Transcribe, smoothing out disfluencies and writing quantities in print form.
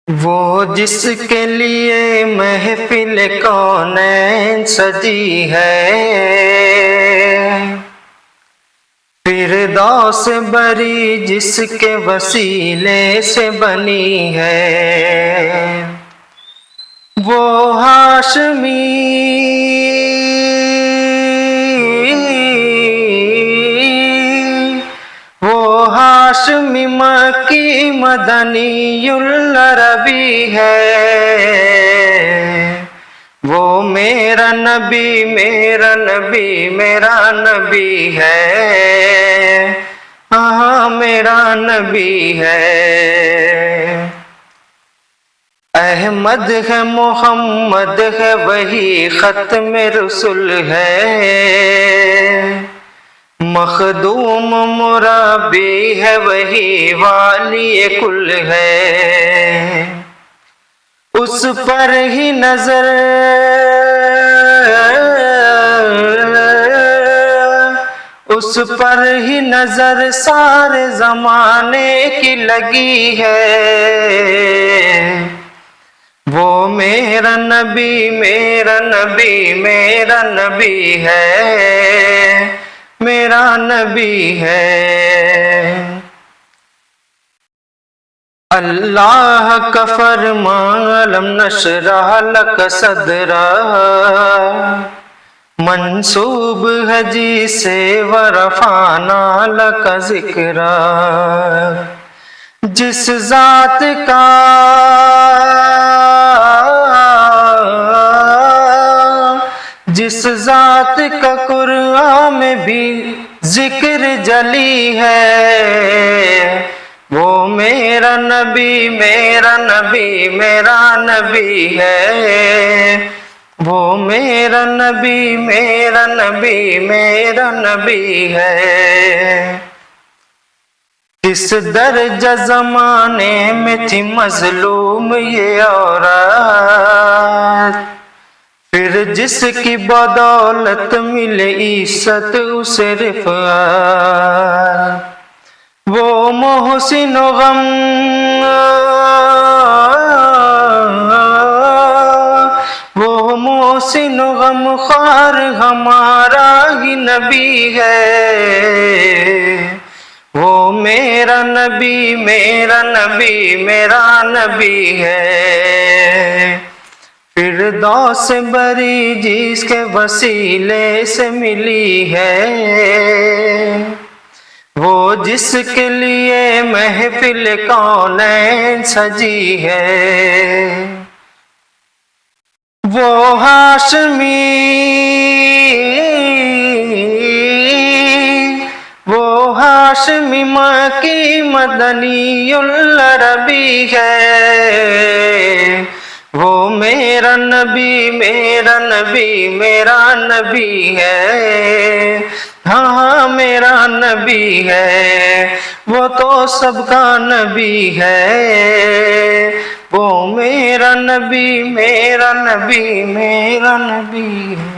وہ جس کے لیے محفل کونین سجی ہے، فردوس بری جس کے وسیلے سے بنی ہے، وہ ہاشمی مکی مدنی العربی ہے، وہ میرا نبی میرا نبی میرا نبی ہے، ہاں میرا نبی ہے۔ احمد ہے محمد ہے وہی ختم رسول ہے، مخدوم مربی ہے وہی والی کل ہے، اس پر ہی نظر سارے زمانے کی لگی ہے، وہ میرا نبی میرا نبی میرا نبی ہے، میرا نبی ہے۔ اللہ کا فرمان لم نشرح لک صدرا، منسوب ہے جی سے ورفعنا لک ذکرا، جس ذات کا قرآن میں بھی ذکر جلی ہے، وہ میرا نبی میرا نبی میرا نبی ہے، وہ میرا نبی میرا نبی میرا نبی ہے۔ کس درجہ زمانے میں تھی مظلوم یہ عورت، پھر جس کی بدولت ملے عزت اسے رفعت، وہ محسن و غم خوار ہمارا ہی نبی ہے، وہ میرا نبی میرا نبی میرا نبی ہے، فردوس بری جس کے وسیلے سے ملی ہے، وہ جس کے لیے محفل کونین سجی ہے، وہ ہاشمی مکی مدنی العربی ہے، وہ میرا نبی میرا نبی میرا نبی ہے، ہاں میرا نبی ہے، وہ تو سب کا نبی ہے، وہ میرا نبی میرا نبی میرا نبی ہے۔